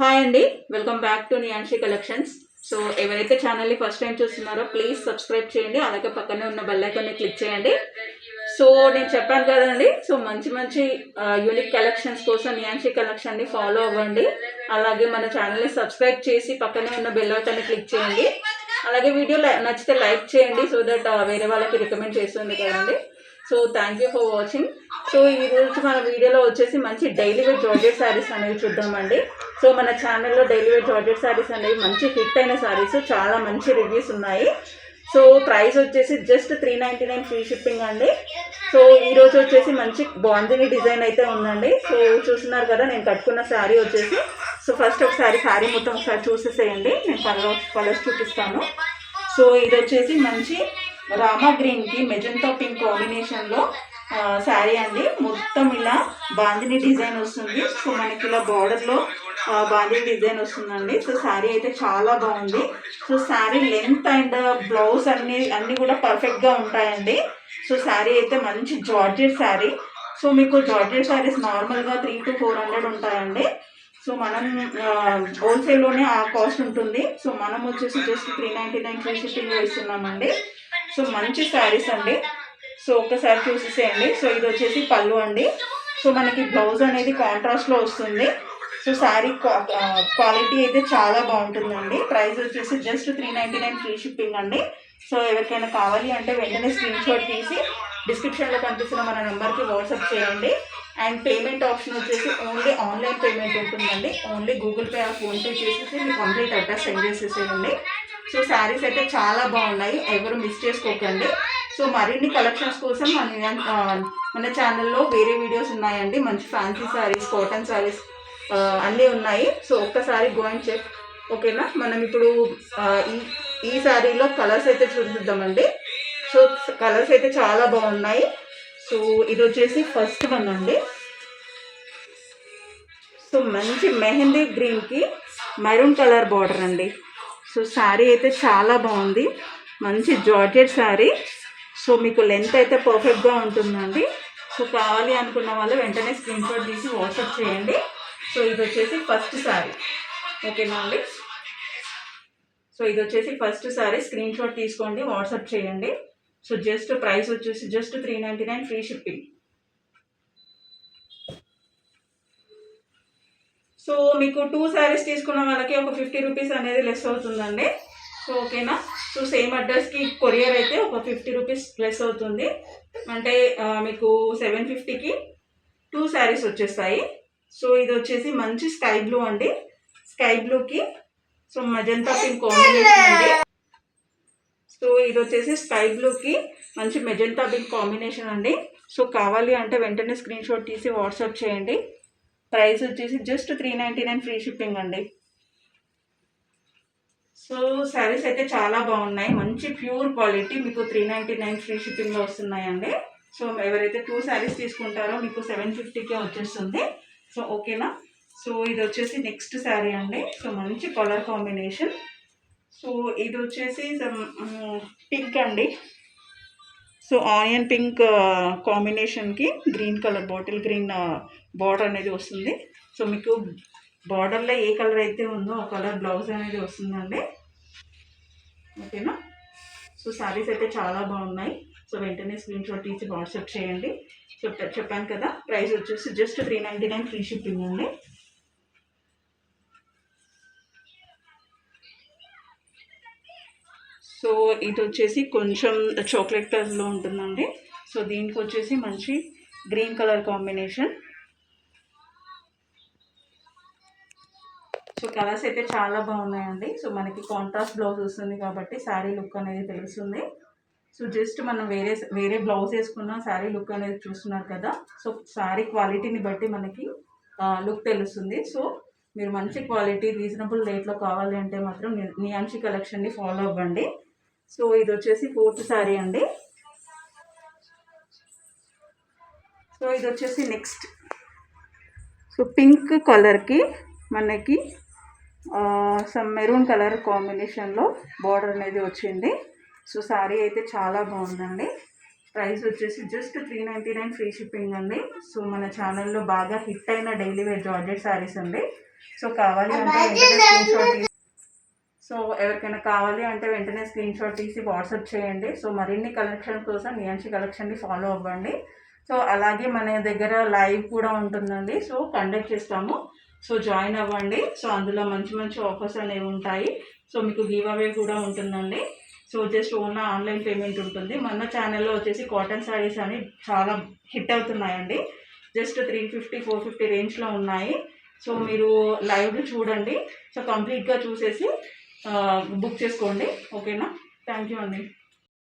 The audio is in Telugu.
హాయ్ అండి, welcome back to Niyanshi collections. So ఎవరైతే ఛానల్ని ఫస్ట్ టైం చూస్తున్నారో ప్లీజ్ సబ్స్క్రైబ్ చేయండి, అలాగే పక్కనే ఉన్న బెల్ ఐకాన్ని క్లిక్ చేయండి. సో నేను చెప్పాను కదండి, సో మంచి మంచి యూనిక్ కలెక్షన్స్ కోసం నియాన్షి కలెక్షన్ని ఫాలో అవ్వండి. అలాగే మన ఛానల్ని సబ్స్క్రైబ్ చేసి పక్కనే ఉన్న బెల్ ఐకాన్ని క్లిక్ చేయండి. అలాగే వీడియో నచ్చితే లైక్ చేయండి, సో దట్ వేరే వాళ్ళకి రికమెండ్ చేస్తుంది కదండి. So thank you for watching. So ఈరోజు మన వీడియోలో వచ్చేసి మంచి డైలీ వేర్ జార్జెట్ శారీస్ అనేవి చూద్దామండి. సో మన ఛానల్లో డైలీ వేర్ జార్జెట్ శారీస్ అనేవి మంచి హిట్ అయిన శారీస్, చాలా మంచి రివ్యూస్ ఉన్నాయి. సో ప్రైస్ వచ్చేసి జస్ట్ 399 ఫ్రీ షిప్పింగ్ అండి. సో ఈరోజు వచ్చేసి మంచి బాందిని డిజైన్ అయితే ఉందండి. సో చూస్తున్నారు కదా, నేను కట్టుకున్న శారీ వచ్చేసి, సో ఫస్ట్ ఒకసారి శారీ మొత్తం ఒకసారి చూసేసేయండి, నేను కలర్స్ చూపిస్తాను. సో ఇది వచ్చేసి మంచి రామా గ్రీన్కి మెజంతా పింక్ కాంబినేషన్లో శారీ అండి. మొత్తం ఇలా బాందిని డిజైన్ వస్తుంది. సో మనకి ఇలా బార్డర్లో బాందిని డిజైన్ వస్తుందండి. సో శారీ అయితే చాలా బాగుంది. So sari length and blouse అన్నీ కూడా పర్ఫెక్ట్గా ఉంటాయండి. సో శారీ అయితే మంచి జార్జెట్ శారీ. సో మీకు జార్జెట్ శారీస్ నార్మల్గా 300 to 400 ఉంటాయండి. సో మనం హోల్సేల్లోనే ఆ కాస్ట్ ఉంటుంది. సో మనం వచ్చేసి జస్ట్ 399 ఫ్రీ షిప్పింగ్ ఇస్తున్నామండి. సో మంచి శారీస్ అండి. సో ఒక్కసారి చూసేసేయండి. సో ఇది వచ్చేసి పళ్ళు అండి. సో మనకి బ్లౌజ్ అనేది కాంట్రాస్ట్లో వస్తుంది. సో శారీ క్వాలిటీ అయితే చాలా బాగుంటుందండి. ప్రైస్ వచ్చేసి జస్ట్ 399 ఫ్రీ షిప్పింగ్ అండి. సో ఎవరికైనా కావాలి అంటే వెంటనే స్క్రీన్ షాట్ తీసి డిస్క్రిప్షన్లో కనిపిస్తున్న మన నెంబర్కి వాట్సాప్ చేయండి. అండ్ పేమెంట్ ఆప్షన్ వచ్చేసి ఓన్లీ ఆన్లైన్ పేమెంట్ ఉంటుందండి. Only Google pay are PhonePe చేసేసి మీ కంప్లీట్ అడ్రస్ సెండ్ చేసేసేయండి. సో శారీస్ అయితే చాలా బాగున్నాయి, ఎవరు మిస్ చేసుకోకండి. సో మరిన్ని కలెక్షన్స్ కోసం మన ఛానల్లో వేరే వీడియోస్ ఉన్నాయండి. మంచి ఫ్యాన్సీ శారీస్, కాటన్ శారీస్ అన్నీ ఉన్నాయి. సో ఒక్కసారి గో అండ్ చెక్, ఓకేనా. మనం ఇప్పుడు ఈ శారీలో కలర్స్ అయితే చూపిద్దామండి. సో కలర్స్ అయితే చాలా బాగున్నాయి. సో ఇది వచ్చేసి ఫస్ట్ వన్ అండి. సో మంచి మెహందీ గ్రీన్కి మెరూన్ కలర్ బార్డర్ అండి. సో శారీ అయితే చాలా బాగుంది, మంచి జార్జెట్ శారీ. సో మీకు లెంత్ అయితే పర్ఫెక్ట్గా ఉంటుందండి. సో కావాలి అనుకున్న వాళ్ళు వెంటనే స్క్రీన్ షాట్ తీసి వాట్సాప్ చేయండి. సో ఇది వచ్చేసి ఫస్ట్ శారీ, ఓకేనా అండి. సో ఇది వచ్చేసి ఫస్ట్ శారీ, స్క్రీన్ షాట్ తీసుకోండి, వాట్సాప్ చేయండి. సో జస్ట్ ప్రైస్ వచ్చేసి జస్ట్ 399 ఫ్రీ షిప్పింగ్. సో మీకు 2 శారీస్ తీసుకున్న వాళ్ళకి ఒక 50 రూపీస్ అనేది లెస్ అవుతుందండి. సో ఓకేనా. సో సేమ్ అడ్రస్కి కొరియర్ అయితే ఒక 50 రూపీస్ లెస్ అవుతుంది. అంటే మీకు 750కి 2 శారీస్ వచ్చేస్తాయి. సో ఇది వచ్చేసి మంచి స్కై బ్లూ అండి. స్కై బ్లూకి సో మెజంతా పింక్ కాంబినేషన్ అండి. సో ఇది వచ్చేసి స్కై బ్లూకి మంచి మెజంతా పింక్ కాంబినేషన్ అండి. సో కావాలి అంటే వెంటనే స్క్రీన్ షాట్ తీసి వాట్సాప్ చేయండి. ప్రైస్ వచ్చేసి జస్ట్ 399 ఫ్రీ షిప్పింగ్ అండి. సో శారీస్ అయితే చాలా బాగున్నాయి, మంచి ప్యూర్ క్వాలిటీ, మీకు 399 ఫ్రీ షిప్పింగ్లో వస్తున్నాయండి. సో ఎవరైతే 2 శారీస్ తీసుకుంటారో మీకు 750కే వచ్చేస్తుంది. సో ఓకేనా. సో ఇది వచ్చేసి నెక్స్ట్ శారీ అండి. సో మంచి కలర్ కాంబినేషన్. సో ఇది వచ్చేసి పింక్ అండి. సో ఆనియన్ పింక్ కాంబినేషన్కి green colour bottle green border అనేది వస్తుంది. సో మీకు బార్డర్లో ఏ కలర్ అయితే ఉందో ఆ కలర్ బ్లౌజ్ అనేది వస్తుందండి, ఓకేనా. సో శారీస్ అయితే చాలా బాగున్నాయి. సో వెంటనే స్క్రీన్ షాట్ తీసి వాట్సాప్ చేయండి. చెప్పాను కదా, ప్రైస్ వచ్చేసి జస్ట్ 399 ఫ్రీ షిప్పింగ్ అండి. సో ఇది వచ్చేసి కొంచెం చాక్లెట్ కలర్లో ఉంటుందండి. సో దీనికి వచ్చేసి మంచి green colour combination. So colours అయితే చాలా బాగున్నాయండి. సో మనకి కాంట్రాస్ట్ బ్లౌజ్ వస్తుంది కాబట్టి శారీ లుక్ అనేది తెలుస్తుంది. సో జస్ట్ మనం వేరే బ్లౌజ్ వేసుకున్న శారీ లుక్ అనేది చూస్తున్నారు కదా. సో శారీ క్వాలిటీని బట్టి మనకి లుక్ తెలుస్తుంది. సో మీరు మంచి క్వాలిటీ రీజనబుల్ రేట్లో కావాలి అంటే మాత్రం నియాన్షి కలెక్షన్ని ఫాలో అవ్వండి. సో ఇది వచ్చేసి ఫోర్త్ శారీ అండి. సో ఇది వచ్చేసి నెక్స్ట్, సో పింక్ కలర్కి మనకి సమ్ మెరూన్ కలర్ కాంబినేషన్లో బార్డర్ అనేది వచ్చింది. సో శారీ అయితే చాలా బాగుందండి. ప్రైస్ వచ్చేసి జస్ట్ 399 ఫ్రీ షిప్పింగ్ అండి. సో మన ఛానల్లో బాగా హిట్ అయిన డైలీ వేర్ జార్జెట్ శారీస్ అండి. సో కావాలి అంటే వెంటనే స్క్రీన్ షాట్ సో ఎవరికైనా కావాలి అంటే వెంటనే స్క్రీన్ షాట్ తీసి వాట్సాప్ చేయండి. సో మరిన్ని కలెక్షన్ కోసం నియాన్షి కలెక్షన్ని ఫాలో అవ్వండి. సో అలాగే మన దగ్గర లైవ్ కూడా ఉంటుందండి. సో కండక్ట్ చేస్తాము. సో జాయిన్ అవ్వండి. సో అందులో మంచి మంచి ఆఫర్స్ అనేవి ఉంటాయి. సో మీకు గివ్ అవే కూడా ఉంటుందండి. So just only online payment ఉంటుంది. మన ఛానల్లో వచ్చేసి కాటన్ శారీస్ అని చాలా హిట్ అవుతున్నాయండి. జస్ట్ 350, 450 రేంజ్లో ఉన్నాయి. సో మీరు లైవ్ చూడండి. సో కంప్లీట్గా చూసేసి బుక్ చేసుకోండి. ఓకేనా? థ్యాంక్ యూ అండి.